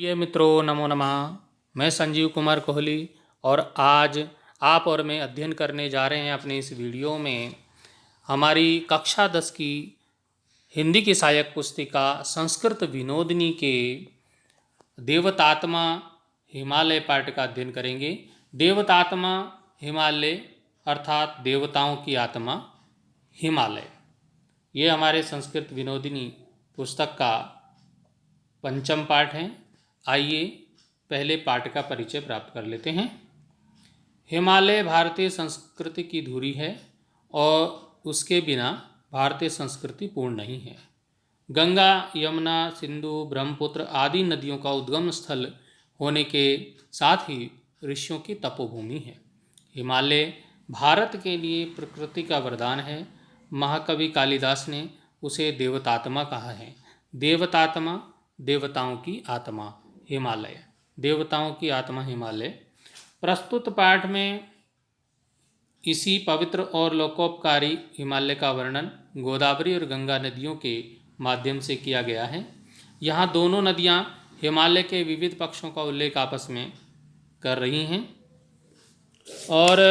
ये मित्रों नमो नमः। मैं संजीव कुमार कोहली और आज आप और मैं अध्ययन करने जा रहे हैं अपने इस वीडियो में हमारी कक्षा 10 की हिंदी की सहायक पुस्तिका संस्कृत विनोदिनी के देवतात्मा हिमालय पाठ का अध्ययन करेंगे। देवतात्मा हिमालय अर्थात देवताओं की आत्मा हिमालय, ये हमारे संस्कृत विनोदिनी पुस्तक का पंचम पाठ है। आइए पहले पाठ का परिचय प्राप्त कर लेते हैं। हिमालय भारतीय संस्कृति की धुरी है और उसके बिना भारतीय संस्कृति पूर्ण नहीं है। गंगा, यमुना, सिंधु, ब्रह्मपुत्र आदि नदियों का उद्गम स्थल होने के साथ ही ऋषियों की तपोभूमि है। हिमालय भारत के लिए प्रकृति का वरदान है। महाकवि कालिदास ने उसे देवतात्मा कहा है। देवतात्मा, देवताओं की आत्मा हिमालय, देवताओं की आत्मा हिमालय। प्रस्तुत पाठ में इसी पवित्र और लोकोपकारी हिमालय का वर्णन गोदावरी और गंगा नदियों के माध्यम से किया गया है। यहाँ दोनों नदियाँ हिमालय के विविध पक्षों का उल्लेख आपस में कर रही हैं और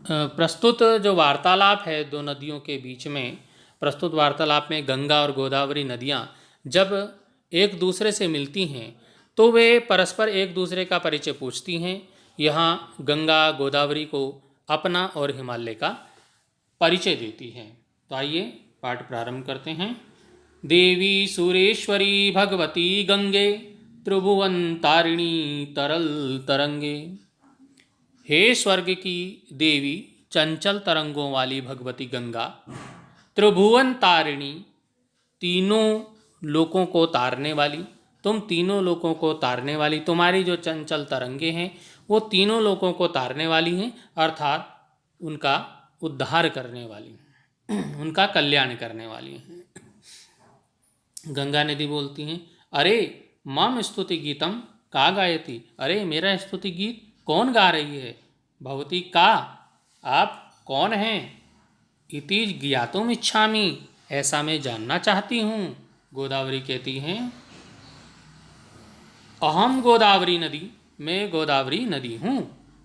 प्रस्तुत जो वार्तालाप है दो नदियों के बीच में, प्रस्तुत वार्तालाप में गंगा और गोदावरी नदियाँ जब एक दूसरे से मिलती हैं तो वे परस्पर एक दूसरे का परिचय पूछती हैं। यहाँ गंगा गोदावरी को अपना और हिमालय का परिचय देती हैं। तो आइए पाठ प्रारंभ करते हैं। देवी सुरेश्वरी भगवती गंगे, त्रिभुवन तारिणी तरल तरंगे। हे स्वर्ग की देवी, चंचल तरंगों वाली भगवती गंगा, त्रिभुवन तारिणी, तीनों लोकों को तारने वाली, तुम तीनों लोकों को तारने वाली, तुम्हारी जो चंचल तरंगे हैं वो तीनों लोकों को तारने वाली हैं, अर्थात उनका उद्धार करने वाली, उनका कल्याण करने वाली हैं। गंगा नदी बोलती हैं, अरे मम स्तुति गीतम का गायती, अरे मेरा स्तुति गीत कौन गा रही है? भवती का, आप कौन हैं? इति ज्ञातुम इच्छामि, ऐसा मैं जानना चाहती हूँ। गोदावरी कहती हैं, अहम गोदावरी नदी, मैं गोदावरी नदी हूँ।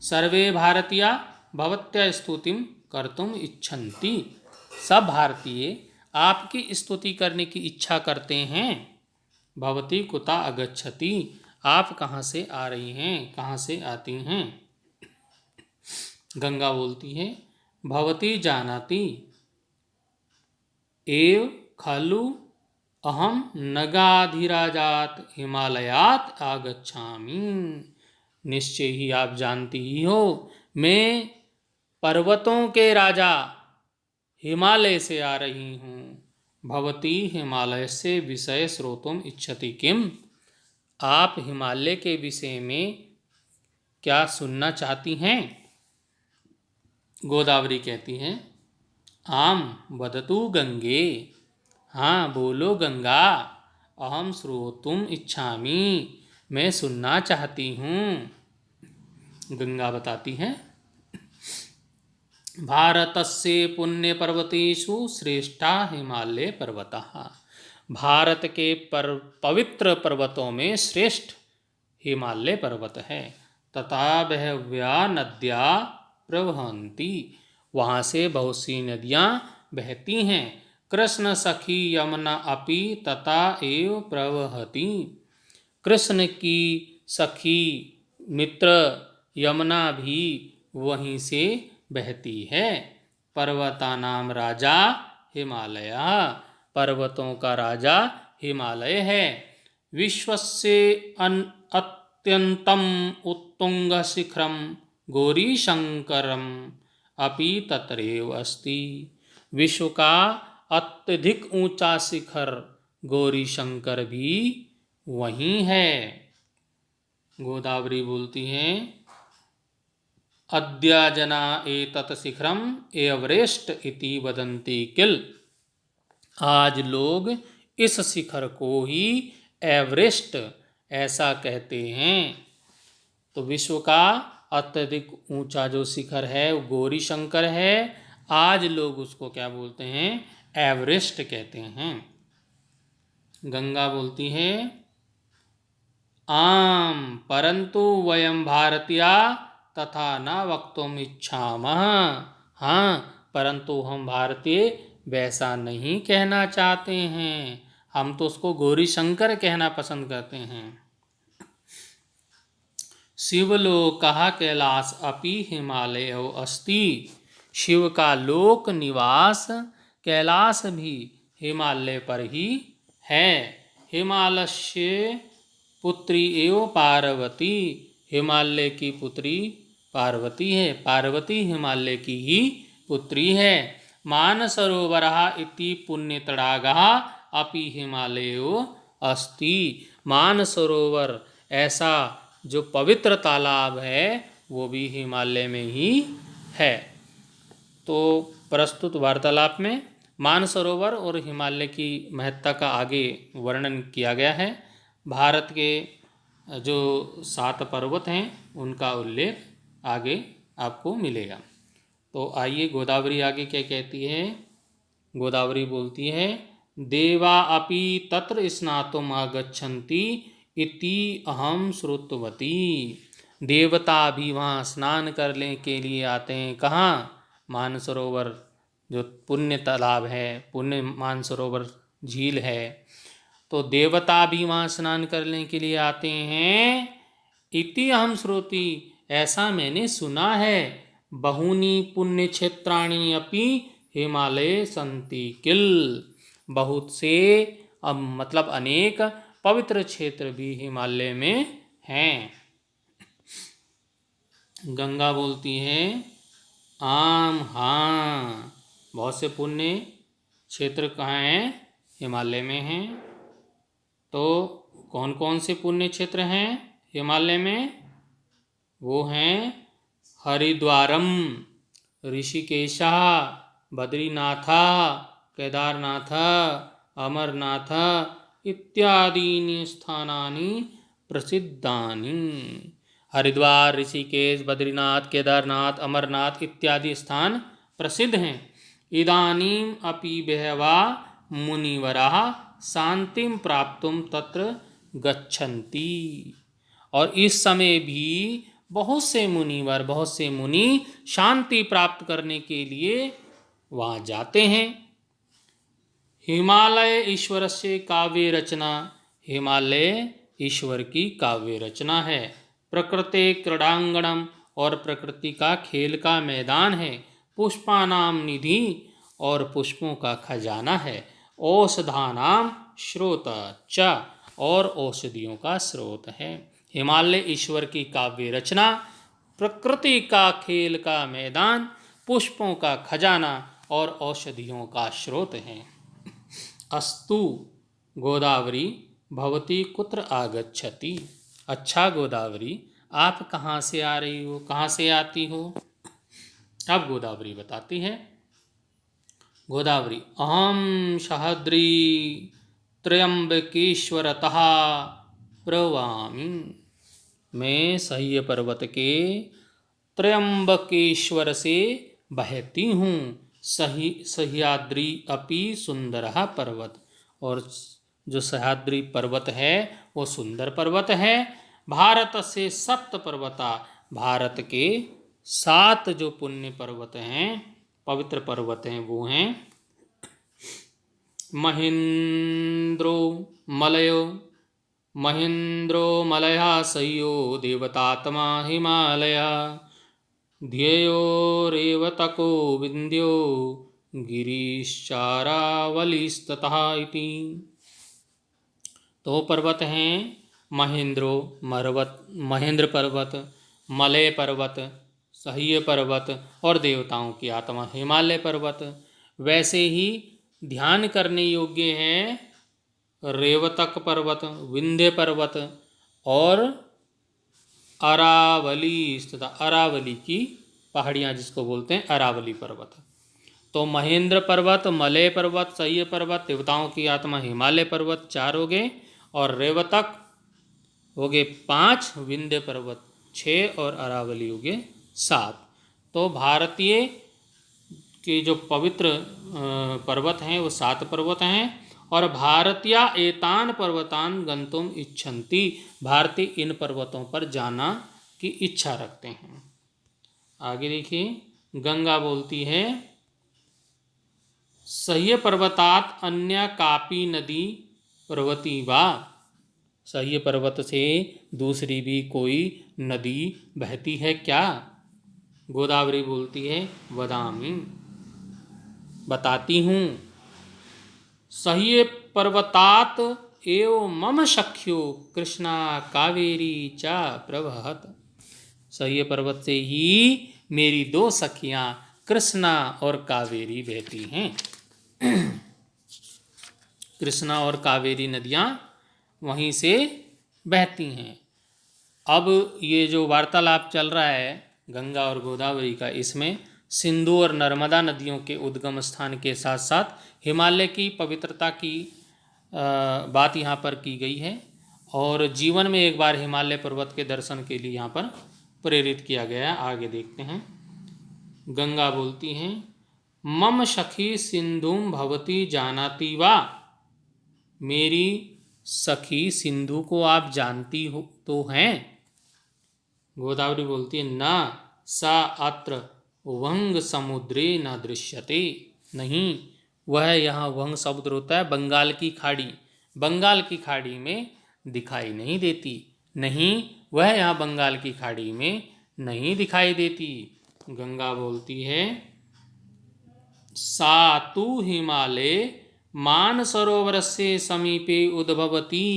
सर्वे भारतीया भवत्या स्तुतिम कर्तुम इच्छन्ति, सब भारतीय आपकी स्तुति करने की इच्छा करते हैं। भवती कुता अगच्छति, आप कहाँ से आ रही हैं, कहाँ से आती हैं? गंगा बोलती है, भवती जानाति एव खलु अहम नगाधिराजात हिमालयात आगच्छामि, निश्चय ही आप जानती ही हो मैं पर्वतों के राजा हिमालय से आ रही हूँ। भवती हिमालय से विषय श्रोतुम इच्छति किम, आप हिमालय के विषय में क्या सुनना चाहती हैं? गोदावरी कहती हैं, आम वदतु गंगे, हाँ बोलो गंगा, अहम श्रोतुम इच्छामि, मैं सुनना चाहती हूँ। गंगा बताती हैं, भारतस्य पुण्य पर्वतेषु श्रेष्ठा हिमालय पर्वतः, भारत के पवित्र पर्वतों में श्रेष्ठ हिमालय पर्वत है। तथा बहव्या नद्या प्रवहन्ति, वहाँ से बहुत सी नदियाँ बहती हैं। कृष्ण सखी यमुना अपि तथा एव प्रवहति, कृष्ण की सखी मित्र यमुना भी वहीं से बहती है। पर्वतानाम राजा हिमालय, पर्वतों का राजा हिमालय है। विश्वस्य अत्यंतम उत्तुंग शिखरम गौरीशंकरम अपि तत्रैव अस्ति, विश्व का अत्यधिक ऊंचा शिखर गौरीशंकर भी वहीं है। गोदावरी बोलती हैं, अद्य जना एतत् शिखरम एवरेस्ट इति वदन्ति किल, आज लोग इस शिखर को ही एवरेस्ट ऐसा कहते हैं। तो विश्व का अत्यधिक ऊंचा जो शिखर है वो गौरीशंकर है, आज लोग उसको क्या बोलते हैं? एवरेस्ट कहते हैं। गंगा बोलती है, आम परंतु वयम भारतीया तथा न वक्तुम इच्छामः। हाँ, परंतु हम भारतीय वैसा नहीं कहना चाहते हैं, हम तो उसको गौरी शंकर कहना पसंद करते हैं। शिवलोक कैलाश अपि हिमालय अस्ति। शिव का लोक निवास कैलाश भी हिमालय पर ही है। हिमालय पुत्री एवं पार्वती, हिमालय की पुत्री पार्वती है, पार्वती हिमालय की ही पुत्री है। मानसरोवरः इति पुण्यतडागः अपि हिमालयो अस्ति। मानसरोवर ऐसा जो पवित्र तालाब है वो भी हिमालय में ही है। तो प्रस्तुत वार्तालाप में मानसरोवर और हिमालय की महत्ता का आगे वर्णन किया गया है। भारत के जो 7 पर्वत हैं उनका उल्लेख आगे आपको मिलेगा। तो आइए गोदावरी आगे क्या कहती है। गोदावरी बोलती है, देवा अपि तत्र स्नातुम आगच्छन्ति इति अहम श्रुतवती। देवता भी वहाँ स्नान करने के लिए आते हैं। कहाँ? मानसरोवर जो पुण्य तालाब है, पुण्य मानसरोवर झील है, तो देवता भी वहाँ स्नान करने के लिए आते हैं। इति अहम श्रुति, ऐसा मैंने सुना है। बहूनि पुण्य क्षेत्राणि अपि हिमालय सन्ति किल, बहुत से अब मतलब अनेक पवित्र क्षेत्र भी हिमालय में हैं। गंगा बोलती है, आम हाँ, बहुत से पुण्य क्षेत्र कहाँ हैं? हिमालय में हैं। तो कौन कौन से पुण्य क्षेत्र हैं हिमालय में? वो हैं हरिद्वारम, ऋषिकेशा, बद्रीनाथा, केदारनाथ, अमरनाथ इत्यादीनि स्थानानि प्रसिद्धानि। हरिद्वार, ऋषिकेश, बद्रीनाथ, केदारनाथ, अमरनाथ इत्यादि स्थान प्रसिद्ध हैं। इदानीम अपि बहवः मुनिवराः शांतिं प्राप्तुं तत्र गच्छन्ति। और इस समय भी बहुत से मुनिवर, बहुत से मुनि शांति प्राप्त करने के लिए वहाँ जाते हैं। हिमालय ईश्वर से काव्य रचना, हिमालय ईश्वर की काव्य रचना है। प्रकृति क्रीडांगणम, और प्रकृति का खेल का मैदान है। पुष्पानाम निधि, और पुष्पों का खजाना है। औषधानाम स्रोत च, और औषधियों का स्रोत है। हिमालय ईश्वर की काव्य रचना, प्रकृति का खेल का मैदान, पुष्पों का खजाना और औषधियों का स्रोत है। अस्तु गोदावरी भवती कुत्र आगच्छति। अच्छा गोदावरी, आप कहाँ से आ रही हो, कहाँ से आती हो? अब गोदावरी बताती है। गोदावरी, अहम सह्याद्री त्र्यंबकेश्वरतः प्रवामी। मैं सह्य पर्वत के त्र्यंबकेश्वर से बहती हूँ। सह्याद्री अपि सुंदरः पर्वत, और जो सह्याद्री पर्वत है वो सुंदर पर्वत है। भारत से 7 पर्वता, भारत के 7 जो पुण्य पर्वत हैं, पवित्र पर्वत हैं, वो हैं महेंद्रो मलयो, महेंद्रो मलया सह्यो देवतात्मा हिमालय, ध्येयो रेवतको विंध्यो गिरीश्चारावलिस्ततः इति। तो पर्वत हैं महेंद्र पर्वत, मलय पर्वत, सह्य पर्वत और देवताओं की आत्मा हिमालय पर्वत। वैसे ही ध्यान करने योग्य हैं रेवतक पर्वत, विंध्य पर्वत और अरावली तथा अरावली की पहाड़ियाँ जिसको बोलते हैं अरावली पर्वत। तो महेंद्र पर्वत, मलय पर्वत, सह्य पर्वत, देवताओं की आत्मा हिमालय पर्वत 4 हो गए, और रेवतक हो गए 5, विंध्य पर्वत 6 और अरावली हो गए 7। तो भारतीय के जो पवित्र पर्वत हैं वो 7 पर्वत हैं, और भारतीया एतान पर्वतान गंतुम इच्छन्ति, भारतीय इन पर्वतों पर जाना की इच्छा रखते हैं। आगे देखिए, गंगा बोलती है सह्य पर्वतात अन्य कापी नदी पर्वती वा, सह्य पर्वत से दूसरी भी कोई नदी बहती है क्या? गोदावरी बोलती है वदामी, बताती हूँ। सह्य पर्वतात एव मम सख्यो कृष्णा कावेरी च प्रवहत, सह्य पर्वत से ही मेरी दो सखियाँ कृष्णा और कावेरी बहती हैं। कृष्णा और कावेरी नदियाँ वहीं से बहती हैं। अब ये जो वार्तालाप चल रहा है गंगा और गोदावरी का, इसमें सिंधु और नर्मदा नदियों के उद्गम स्थान के साथ साथ हिमालय की पवित्रता की बात यहाँ पर की गई है, और जीवन में एक बार हिमालय पर्वत के दर्शन के लिए यहाँ पर प्रेरित किया गया है। आगे देखते हैं, गंगा बोलती हैं मम सखी सिंधुम भवती जानाति वा, मेरी सखी सिंधु को आप जानती हो तो हैं? गोदावरी बोलती है न सा अत्र वंग समुद्रे न दृश्यते, नहीं वह यहाँ वंग समुद्र होता है बंगाल की खाड़ी, बंगाल की खाड़ी में दिखाई नहीं देती, नहीं वह यहाँ बंगाल की खाड़ी में नहीं दिखाई देती। गंगा बोलती है सा तु हिमालय मानसरोवर से समीपे उद्भवती,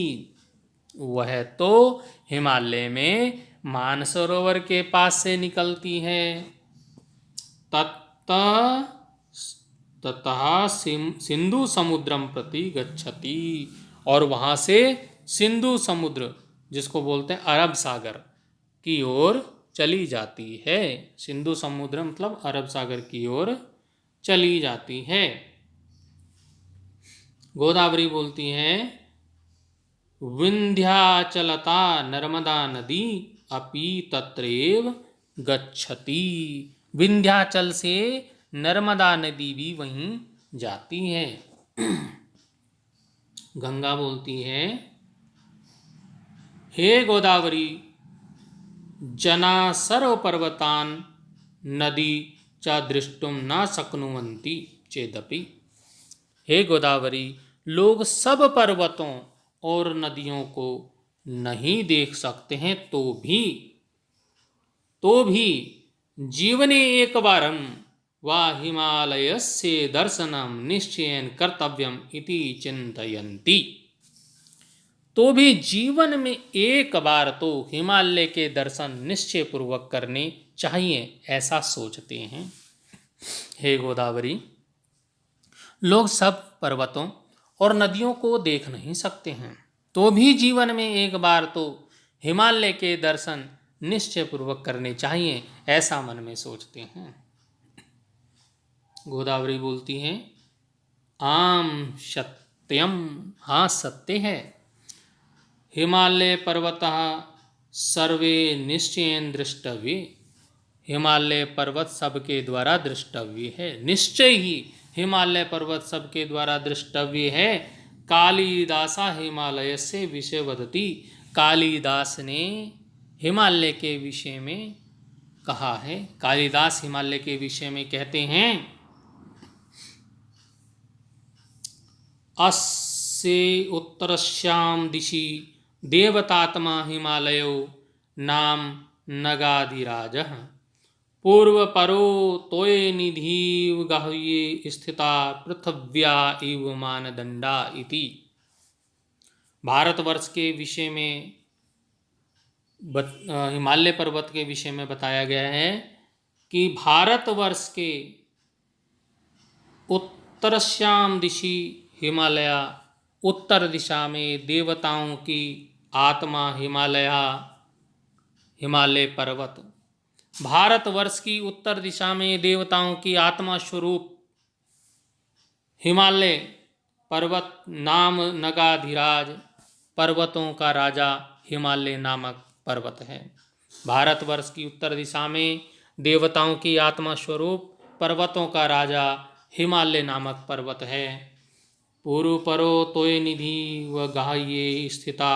वह तो हिमालय में मानसरोवर के पास से निकलती है। ततः सिंधु समुद्रम प्रति गच्छति, और वहाँ से सिंधु समुद्र जिसको बोलते हैं अरब सागर की ओर चली जाती है। सिंधु समुद्र मतलब अरब सागर की ओर चली जाती है। गोदावरी बोलती है विंध्याचलता नर्मदा नदी अपि तत्रैव गच्छति, विंध्याचल से नर्मदा नदी भी वहीं जाती है। गंगा बोलती है हे गोदावरी जना सर्व पर्वतान नदी च दृष्टुम न शक्नुवन्ति चेदपि, हे गोदावरी लोग सब पर्वतों और नदियों को नहीं देख सकते हैं तो भी जीवने एक बारम वा हिमालयस्य दर्शनम निश्चयेन कर्तव्यम इति चिंतयन्ति, तो भी जीवन में एक बार तो हिमालय के दर्शन निश्चय पूर्वक करने चाहिए ऐसा सोचते हैं। हे गोदावरी लोग सब पर्वतों और नदियों को देख नहीं सकते हैं, तो भी जीवन में एक बार तो हिमालय के दर्शन निश्चय पूर्वक करने चाहिए ऐसा मन में सोचते हैं। गोदावरी बोलती हैं आम सत्यम, हाँ सत्य है, हिमालय पर्वतः सर्वे निश्चयेन द्रष्टव्य, हिमालय पर्वत सबके द्वारा दृष्टव्य है, निश्चय ही हिमालय पर्वत सबके द्वारा दृष्टव्य है। कालिदासा हिमालय से विषय वदती, कालिदास ने हिमालय के विषय में कहा है, कालिदास हिमालय के विषय में कहते हैं अस्से उत्तरस्याम दिशि देवतात्मा हिमालयो नाम नगाधिराजः, पूर्व परो तोय निधिव गाह्ये स्थिता पृथ्व्या इव मानदंडा इति। भारतवर्ष के विषय में हिमालय पर्वत के विषय में बताया गया है कि भारतवर्ष के उत्तरश्याम दिशि हिमालय, उत्तर दिशा में देवताओं की आत्मा हिमालय पर्वत, भारतवर्ष की उत्तर दिशा में देवताओं की आत्मा स्वरूप हिमालय पर्वत नाम नगाधिराज, पर्वतों का राजा हिमालय नामक पर्वत है। भारतवर्ष की उत्तर दिशा में देवताओं की आत्मा स्वरूप पर्वतों का राजा हिमालय नामक पर्वत है। पूर्व परो तोय निधि व गाह्ये स्थिता।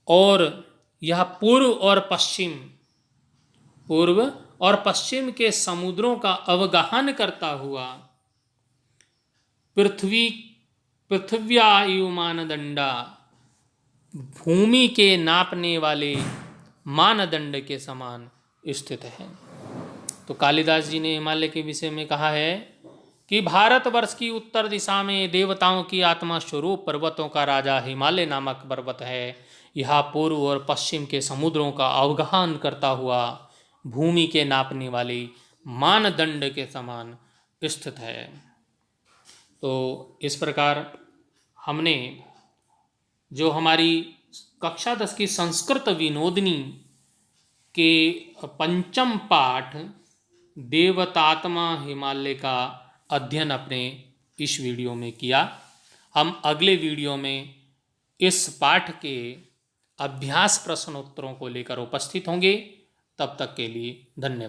और यह पूर्व और पश्चिम के समुद्रों का अवगाहन करता हुआ पृथ्व्यायु मानदंडा, भूमि के नापने वाले मानदंड के समान स्थित है। तो कालिदास जी ने हिमालय के विषय में कहा है कि भारतवर्ष की उत्तर दिशा में देवताओं की आत्मा स्वरूप पर्वतों का राजा हिमालय नामक पर्वत है। यह पूर्व और पश्चिम के समुद्रों का अवगाहन करता हुआ भूमि के नापने वाले मानदंड के समान स्थित है। तो इस प्रकार हमने जो हमारी कक्षा 10 की संस्कृत विनोदिनी के पंचम पाठ देवतात्मा हिमालय का अध्ययन अपने इस वीडियो में किया। हम अगले वीडियो में इस पाठ के अभ्यास प्रश्न उत्तरों को लेकर उपस्थित होंगे। तब तक के लिए धन्यवाद।